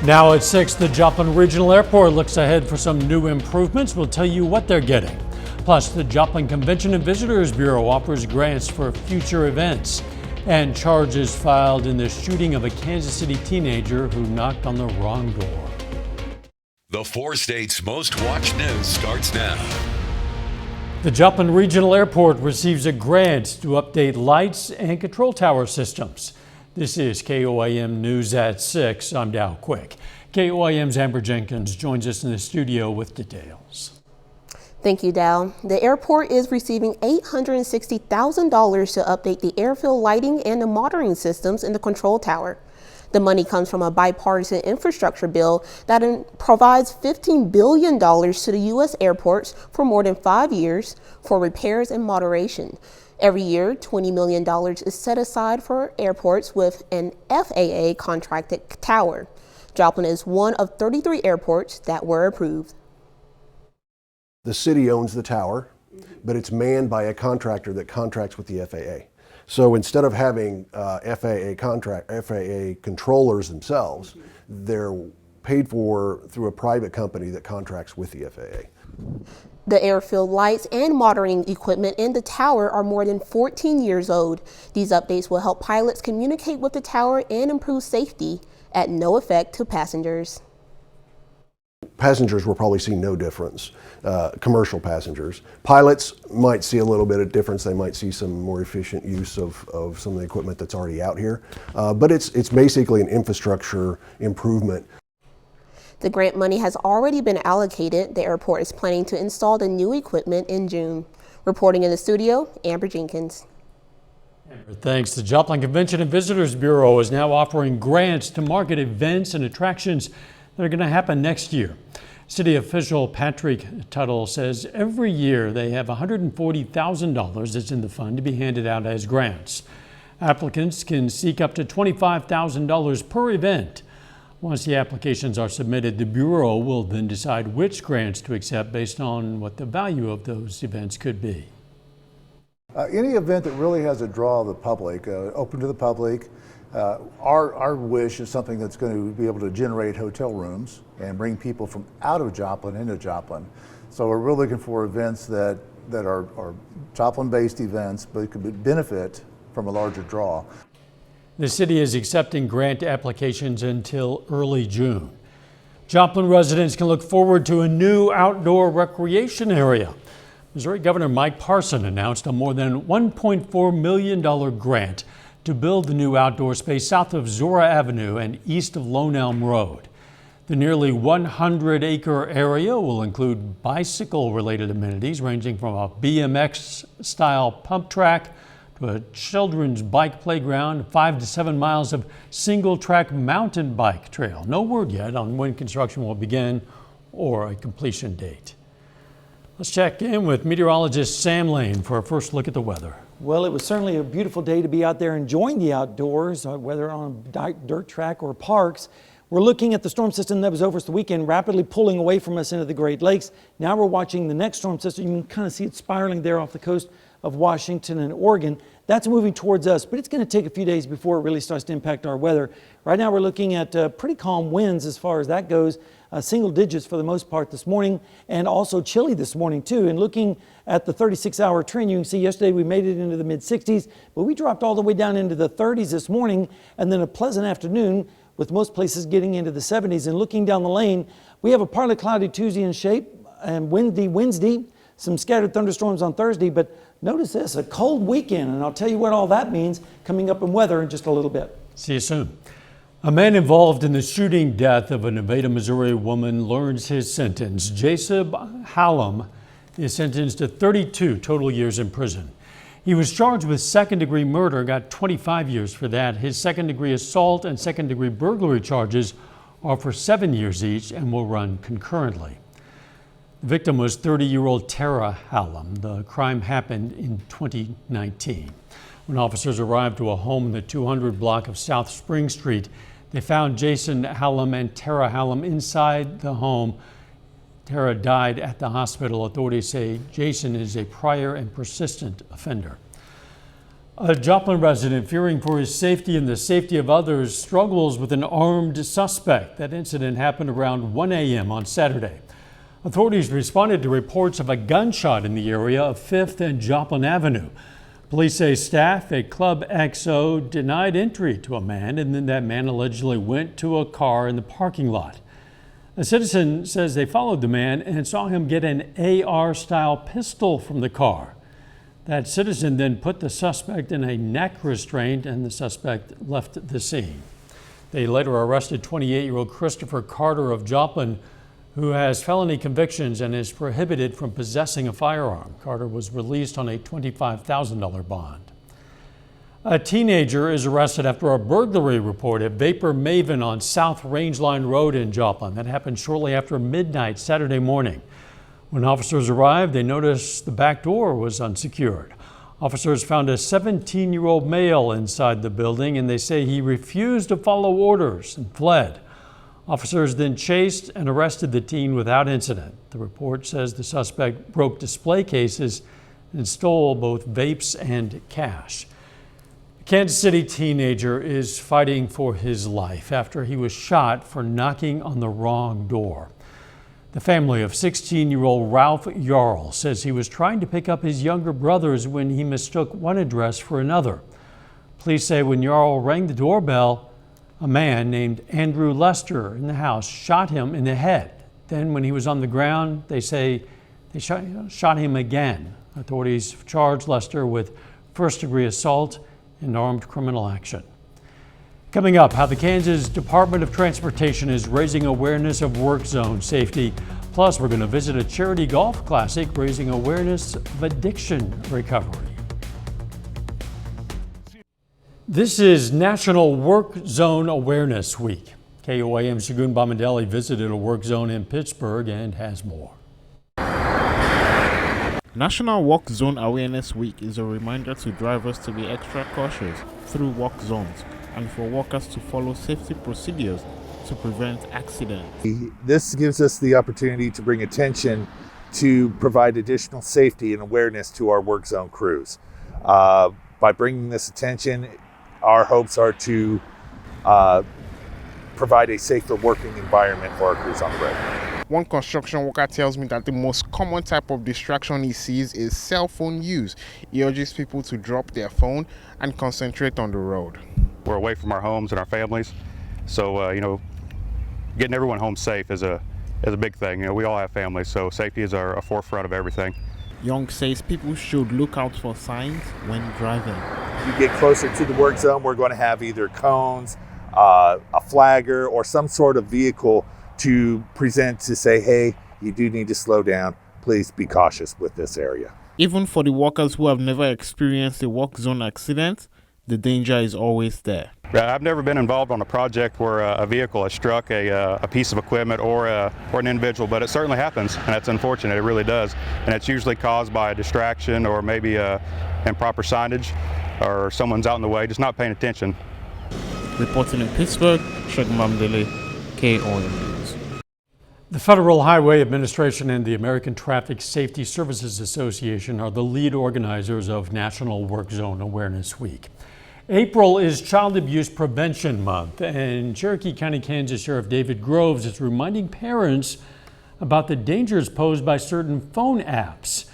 Now at 6, the Joplin Regional Airport looks ahead for some new improvements. We'll tell you what they're getting. Plus, the Joplin Convention and Visitors Bureau offers grants for future events. And charges filed in the shooting of a Kansas City teenager who knocked on the wrong door. The 4 states' most watched news starts now. The Joplin Regional Airport receives a grant to update lights and control tower systems. This is KOAM News at 6. I'm Dow Quick. KOAM's Amber Jenkins joins us in the studio with details. Thank you, Dow. The airport is receiving $860,000 to update the airfield lighting and the monitoring systems in the control tower. The money comes from a bipartisan infrastructure bill that provides $15 billion to the U.S. airports for more than 5 years for repairs and moderation. Every year, $20 million is set aside for airports with an FAA contracted tower. Joplin is one of 33 airports that were approved. The city owns the tower, but it's manned by a contractor that contracts with the FAA. So instead of having FAA controllers themselves, they're paid for through a private company that contracts with the FAA. The airfield lights and monitoring equipment in the tower are more than 14 years old. These updates will help pilots communicate with the tower and improve safety at no effect to passengers. Passengers will probably see no difference, commercial passengers. Pilots might see a little bit of difference. They might see some more efficient use of some of the equipment that's already out here. But it's basically an infrastructure improvement. The grant money has already been allocated. The airport is planning to install the new equipment in June. Reporting in the studio, Amber Jenkins. Thanks. The Joplin Convention and Visitors Bureau is now offering grants to market events and attractions that are going to happen next year. City official Patrick Tuttle says every year they have $140,000 that's in the fund to be handed out as grants. Applicants can seek up to $25,000 per event. Once the applications are submitted, the Bureau will then decide which grants to accept based on what the value of those events could be. Any event that really has a draw of the public, open to the public, our wish is something that's going to be able to generate hotel rooms and bring people from out of Joplin into Joplin. So we're really looking for events that are Joplin-based events, but could benefit from a larger draw. The city is accepting grant applications until early June. Joplin residents can look forward to a new outdoor recreation area. Missouri Governor Mike Parson announced a more than $1.4 million grant to build the new outdoor space south of Zora Avenue and east of Lone Elm Road. The nearly 100-acre area will include bicycle-related amenities ranging from a BMX-style pump track to a children's bike playground, 5 to 7 miles of single-track mountain bike trail. No word yet on when construction will begin or a completion date. Let's check in with meteorologist Sam Lane for a first look at the weather. Well, it was certainly a beautiful day to be out there enjoying the outdoors, whether on a dirt track or parks. We're looking at the storm system that was over us the weekend, rapidly pulling away from us into the Great Lakes. Now we're watching the next storm system. You can kind of see it spiraling there off the coast of Washington and Oregon. That's moving towards us, but it's going to take a few days before it really starts to impact our weather. Right now we're looking at pretty calm winds as far as that goes, single digits for the most part this morning, and also chilly this morning too. And looking at the 36-hour trend, you can see yesterday we made it into the mid-60s, but we dropped all the way down into the 30s this morning, and then a pleasant afternoon with most places getting into the 70s. And looking down the lane, we have a partly cloudy Tuesday in shape and windy Wednesday, some scattered thunderstorms on Thursday, but notice this, a cold weekend, and I'll tell you what all that means coming up in weather in just a little bit. See you soon. A man involved in the shooting death of a Nevada, Missouri woman learns his sentence. Jacob Hallam is sentenced to 32 total years in prison. He was charged with second-degree murder, got 25 years for that. His second-degree assault and second-degree burglary charges are for 7 years each and will run concurrently. The victim was 30-year-old Tara Hallam. The crime happened in 2019. When officers arrived to a home in the 200 block of South Spring Street, they found Jason Hallam and Tara Hallam inside the home. Tara died at the hospital. Authorities say Jason is a prior and persistent offender. A Joplin resident, fearing for his safety and the safety of others, struggles with an armed suspect. That incident happened around 1 a.m. on Saturday. Authorities responded to reports of a gunshot in the area of 5th and Joplin Avenue. Police say staff at Club XO denied entry to a man, and then that man allegedly went to a car in the parking lot. A citizen says they followed the man and saw him get an AR-style pistol from the car. That citizen then put the suspect in a neck restraint, and the suspect left the scene. They later arrested 28-year-old Christopher Carter of Joplin, who has felony convictions and is prohibited from possessing a firearm. Carter was released on a $25,000 bond. A teenager is arrested after a burglary report at Vapor Maven on South Rangeline Road in Joplin. That happened shortly after midnight Saturday morning. When officers arrived, they noticed the back door was unsecured. Officers found a 17-year-old male inside the building, and they say he refused to follow orders and fled. Officers then chased and arrested the teen without incident. The report says the suspect broke display cases and stole both vapes and cash. A Kansas City teenager is fighting for his life after he was shot for knocking on the wrong door. The family of 16-year-old Ralph Yarl says he was trying to pick up his younger brothers when he mistook one address for another. Police say when Yarl rang the doorbell, a man named Andrew Lester in the house shot him in the head. Then when he was on the ground, they say they shot him again. Authorities charged Lester with first-degree assault and armed criminal action. Coming up, how the Kansas Department of Transportation is raising awareness of work zone safety. Plus, we're going to visit a charity golf classic raising awareness of addiction recovery. This is National Work Zone Awareness Week. KOAM Shagun Bamandelli visited a work zone in Pittsburgh and has more. National Work Zone Awareness Week is a reminder to drivers to be extra cautious through work zones and for workers to follow safety procedures to prevent accidents. This gives us the opportunity to bring attention to provide additional safety and awareness to our work zone crews. By bringing this attention, our hopes are to provide a safer working environment for our crews on the road. One construction worker tells me that the most common type of distraction he sees is cell phone use. He urges people to drop their phone and concentrate on the road. We're away from our homes and our families, so getting everyone home safe is a big thing. We all have families, so safety is a forefront of everything. Young says people should look out for signs when driving. You get closer to the work zone, we're going to have either cones, a flagger, or some sort of vehicle to present to say, hey, you do need to slow down. Please be cautious with this area. Even for the workers who have never experienced a work zone accident, the danger is always there. I've never been involved on a project where a vehicle has struck a piece of equipment or an individual, but it certainly happens, and that's unfortunate. It really does, and it's usually caused by a distraction or maybe improper signage, or someone's out in the way, just not paying attention. Reporting in Pittsburgh, Shagun Bamandelli, KOAM News. The Federal Highway Administration and the American Traffic Safety Services Association are the lead organizers of National Work Zone Awareness Week. April is Child Abuse Prevention Month, and Cherokee County, Kansas Sheriff David Groves is reminding parents about the dangers posed by certain phone apps.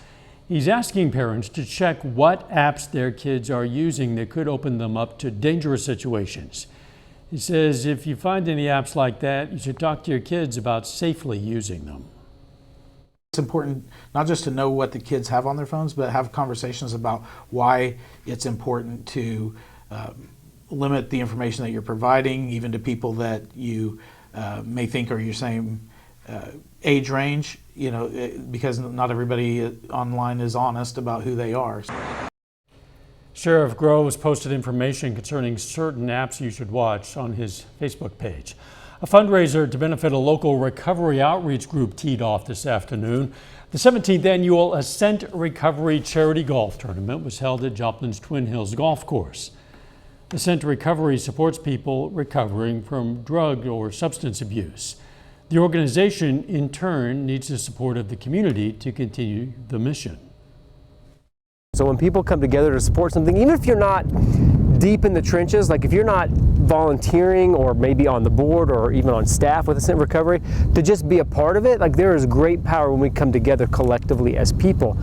He's asking parents to check what apps their kids are using that could open them up to dangerous situations. He says if you find any apps like that, you should talk to your kids about safely using them. It's important not just to know what the kids have on their phones, but have conversations about why it's important to limit the information that you're providing, even to people that you may think are your same age range, because not everybody online is honest about who they are. Sheriff Groves posted information concerning certain apps you should watch on his Facebook page. A fundraiser to benefit a local recovery outreach group teed off this afternoon. The 17th annual Ascent Recovery Charity Golf Tournament was held at Joplin's Twin Hills Golf Course. Ascent Recovery supports people recovering from drug or substance abuse. The organization, in turn, needs the support of the community to continue the mission. So when people come together to support something, even if you're not deep in the trenches, like if you're not volunteering or maybe on the board or even on staff with Ascent Recovery, to just be a part of it, like there is great power when we come together collectively as people.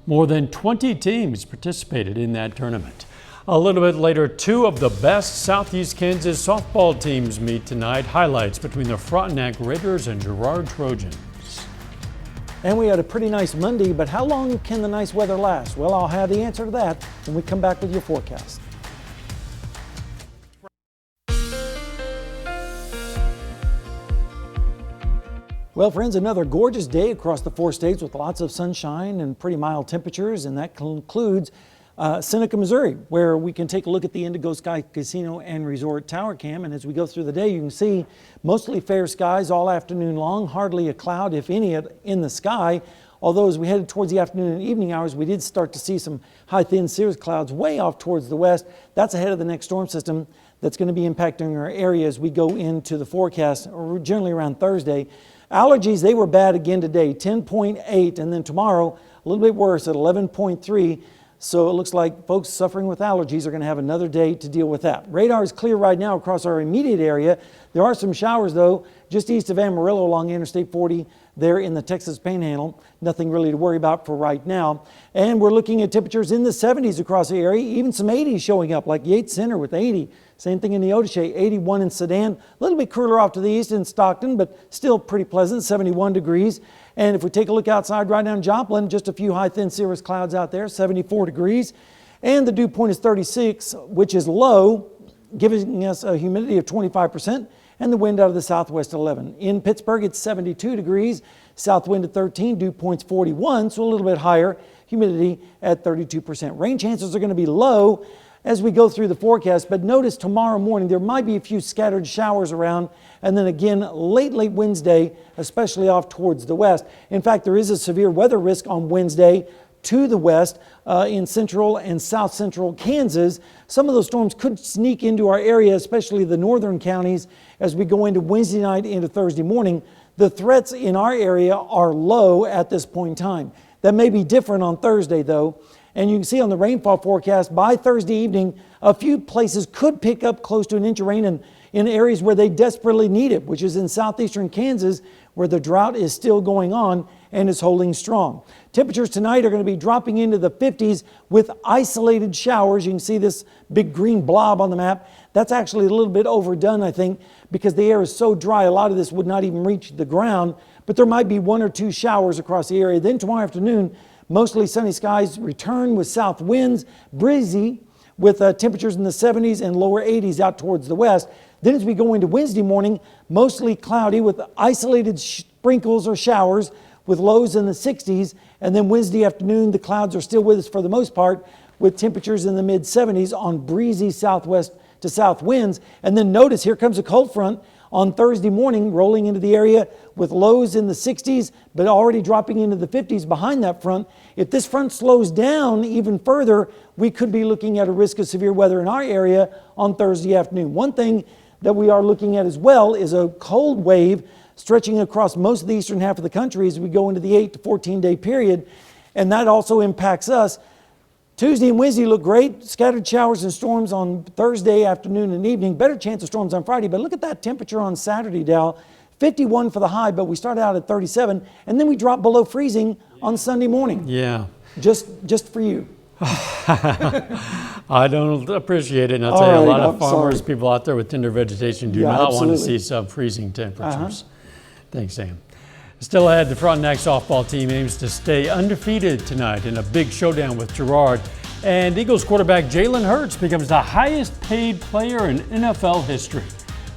More than 20 teams participated in that tournament. A little bit later, two of the best Southeast Kansas softball teams meet tonight. Highlights between the Frontenac Raiders and Girard Trojans. And we had a pretty nice Monday, but how long can the nice weather last? Well, I'll have the answer to that when we come back with your forecast. Well, friends, another gorgeous day across the 4 states with lots of sunshine and pretty mild temperatures, and that concludes Seneca, Missouri, where we can take a look at the Indigo Sky Casino and Resort Tower Cam. And as we go through the day, you can see mostly fair skies all afternoon long, hardly a cloud, if any, in the sky. Although as we headed towards the afternoon and evening hours, we did start to see some high thin cirrus clouds way off towards the west. That's ahead of the next storm system that's going to be impacting our area as we go into the forecast, or generally around Thursday. Allergies, they were bad again today, 10.8, and then tomorrow a little bit worse at 11.3. So it looks like folks suffering with allergies are going to have another day to deal with that. Radar is clear right now across our immediate area. There are some showers, though, just east of Amarillo along Interstate 40 there in the Texas Panhandle. Nothing really to worry about for right now. And we're looking at temperatures in the 70s across the area, even some 80s showing up, like Yates Center with 80. Same thing in Neodesha, 81 in Sedan. A little bit cooler off to the east in Stockton, but still pretty pleasant, 71 degrees. And if we take a look outside right now in Joplin, just a few high thin cirrus clouds out there, 74 degrees. And the dew point is 36, which is low, giving us a humidity of 25%, and the wind out of the southwest at 11. In Pittsburgh, it's 72 degrees, south wind at 13, dew point's 41, so a little bit higher, humidity at 32%. Rain chances are going to be low as we go through the forecast, but notice tomorrow morning there might be a few scattered showers around, and then again late Wednesday, especially off towards the west. In fact, there is a severe weather risk on Wednesday to the west in central and south central Kansas. Some of those storms could sneak into our area, especially the northern counties, as we go into Wednesday night into Thursday morning. The threats in our area are low at this point in time. That may be different on Thursday, though. And you can see on the rainfall forecast, by Thursday evening, a few places could pick up close to an inch of rain in areas where they desperately need it, which is in southeastern Kansas, where the drought is still going on and is holding strong. Temperatures tonight are going to be dropping into the 50s with isolated showers. You can see this big green blob on the map. That's actually a little bit overdone, I think, because the air is so dry, a lot of this would not even reach the ground, but there might be 1 or 2 showers across the area. Then tomorrow afternoon, mostly sunny skies return with south winds, breezy with temperatures in the 70s and lower 80s out towards the west. Then as we go into Wednesday morning, mostly cloudy with isolated sprinkles or showers with lows in the 60s. And then Wednesday afternoon, the clouds are still with us for the most part with temperatures in the mid 70s on breezy southwest to south winds. And then notice here comes a cold front on Thursday morning, rolling into the area with lows in the 60s, but already dropping into the 50s behind that front. If this front slows down even further, we could be looking at a risk of severe weather in our area on Thursday afternoon. One thing that we are looking at as well is a cold wave stretching across most of the eastern half of the country as we go into the 8 to 14 day period, and that also impacts us. Tuesday and Wednesday look great. Scattered showers and storms on Thursday afternoon and evening. Better chance of storms on Friday. But look at that temperature on Saturday, Dal. 51 for the high, but we start out at 37, and then we drop below freezing on Sunday morning. Yeah. Just for you. I don't appreciate it. And I'll tell you, a lot of farmers, people out there with tender vegetation do not want to see sub-freezing temperatures. Thanks, Sam. Still ahead, the Frontenac softball team aims to stay undefeated tonight in a big showdown with Girard. And Eagles quarterback Jalen Hurts becomes the highest paid player in NFL history.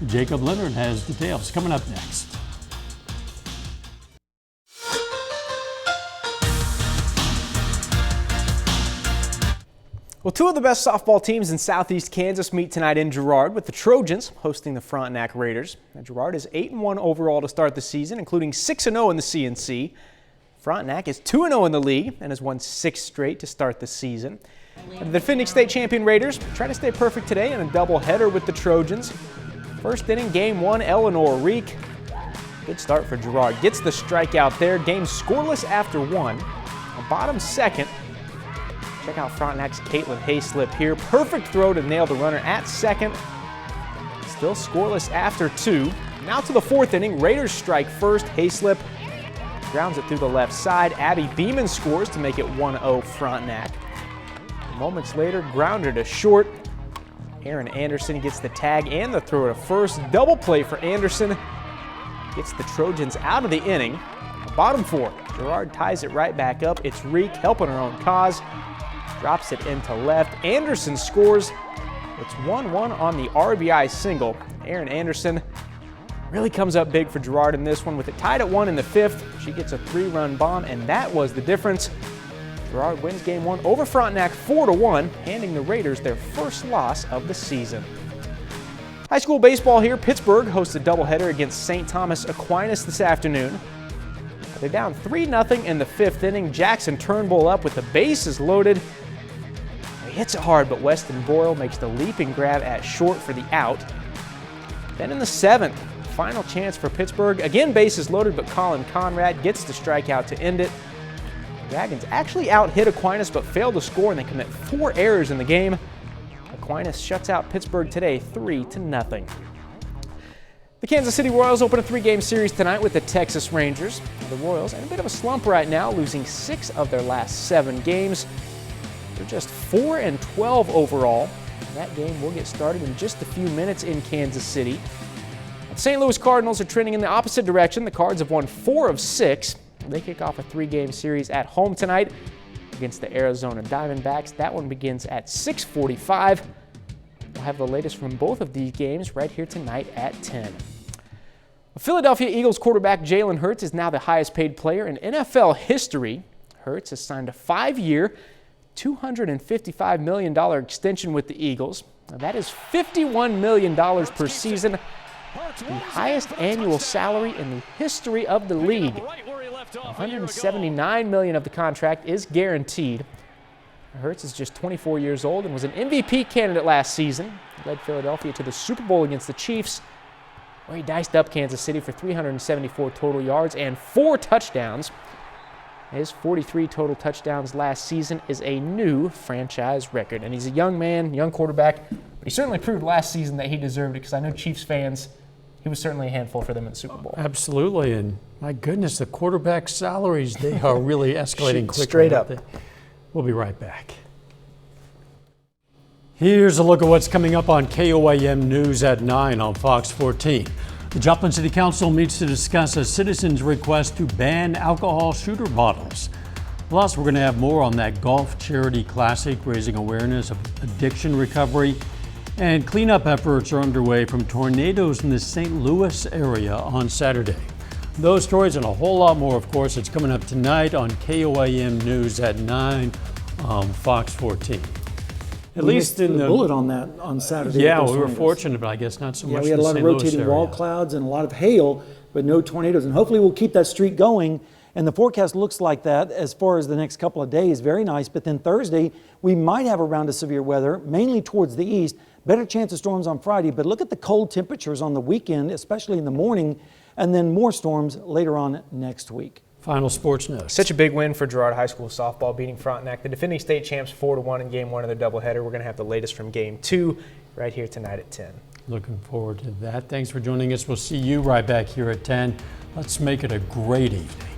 Jacob Leonard has details coming up next. Well, two of the best softball teams in Southeast Kansas meet tonight in Girard, with the Trojans hosting the Frontenac Raiders. Now, Girard is 8-1 overall to start the season, including 6-0 in the CNC. Frontenac is 2-0 in the league and has won 6 straight to start the season. And the defending state champion Raiders try to stay perfect today in a doubleheader with the Trojans. First inning, game 1, Eleanor Reek. Good start for Girard. Gets the strikeout there. Game scoreless after 1. On bottom second, Check out Frontenac's Caitlin Hayslip here. Perfect throw to nail the runner at second. Still scoreless after 2. Now to the 4th inning. Raiders strike first. Hayslip grounds it through the left side. Abby Beeman scores to make it 1-0 Frontenac. Moments later, grounder to short. Aaron Anderson gets the tag and the throw to first. Double play for Anderson. Gets the Trojans out of the inning. Bottom 4, Girard ties it right back up. It's Reek helping her own cause. Drops it into left. Anderson scores. It's 1-1 on the RBI single. Aaron Anderson really comes up big for Girard in this one with it tied at 1 in the 5th. She gets a 3-run bomb, and that was the difference. Girard wins game 1 over Frontenac 4-1, handing the Raiders their first loss of the season. High school baseball here. Pittsburgh hosts a doubleheader against St. Thomas Aquinas this afternoon. They're down 3-0 in the 5th inning. Jackson Turnbull up with the bases loaded. He hits it hard, but Weston Boyle makes the leaping grab at short for the out. Then in the 7th, final chance for Pittsburgh. Again, bases loaded, but Colin Conrad gets the strikeout to end it. Dragons actually out-hit Aquinas, but failed to score, and they commit 4 errors in the game. Aquinas shuts out Pittsburgh today 3-0. The Kansas City Royals open a 3-game series tonight with the Texas Rangers. The Royals in a bit of a slump right now, losing 6 of their last 7 games. They're just 4-12 overall. That game will get started in just a few minutes in Kansas City. The St. Louis Cardinals are trending in the opposite direction. The Cards have won 4 of 6. They kick off a 3-game series at home tonight against the Arizona Diamondbacks. That one begins at 6:45. We'll have the latest from both of these games right here tonight at 10. Philadelphia Eagles quarterback Jalen Hurts is now the highest paid player in NFL history. Hurts has signed a 5-year, $255 million extension with the Eagles. Now that is $51 million per season, the highest annual salary in the history of the league. $179 million of the contract is guaranteed. Hurts is just 24 years old and was an MVP candidate last season. He led Philadelphia to the Super Bowl against the Chiefs, where he diced up Kansas City for 374 total yards and 4 touchdowns. His 43 total touchdowns last season is a new franchise record. And he's a young man, young quarterback, but he certainly proved last season that he deserved it, because I know Chiefs fans, he was certainly a handful for them in the Super Bowl. Absolutely, and my goodness, the quarterback salaries, they are really escalating quickly. Straight up. We'll be right back. Here's a look at what's coming up on KOAM News at 9 on Fox 14. The Joplin City Council meets to discuss a citizen's request to ban alcohol shooter bottles. Plus, we're going to have more on that Golf Charity Classic, raising awareness of addiction recovery. And cleanup efforts are underway from tornadoes in the St. Louis area on Saturday. Those stories and a whole lot more, of course, it's coming up tonight on KOAM News at 9 on Fox 14. At least in the bullet on that on Saturday. Yeah, we were fortunate, but I guess not so much. Yeah, we had a lot of rotating wall clouds and a lot of hail, but no tornadoes. And hopefully we'll keep that streak going. And the forecast looks like that as far as the next couple of days. Very nice. But then Thursday, we might have a round of severe weather, mainly towards the east. Better chance of storms on Friday. But look at the cold temperatures on the weekend, especially in the morning, and then more storms later on next week. Final sports notes. Such a big win for Girard High School softball, beating Frontenac, the defending state champs, 4-1 in Game 1 of their doubleheader. We're going to have the latest from Game 2 right here tonight at 10. Looking forward to that. Thanks for joining us. We'll see you right back here at 10. Let's make it a great evening.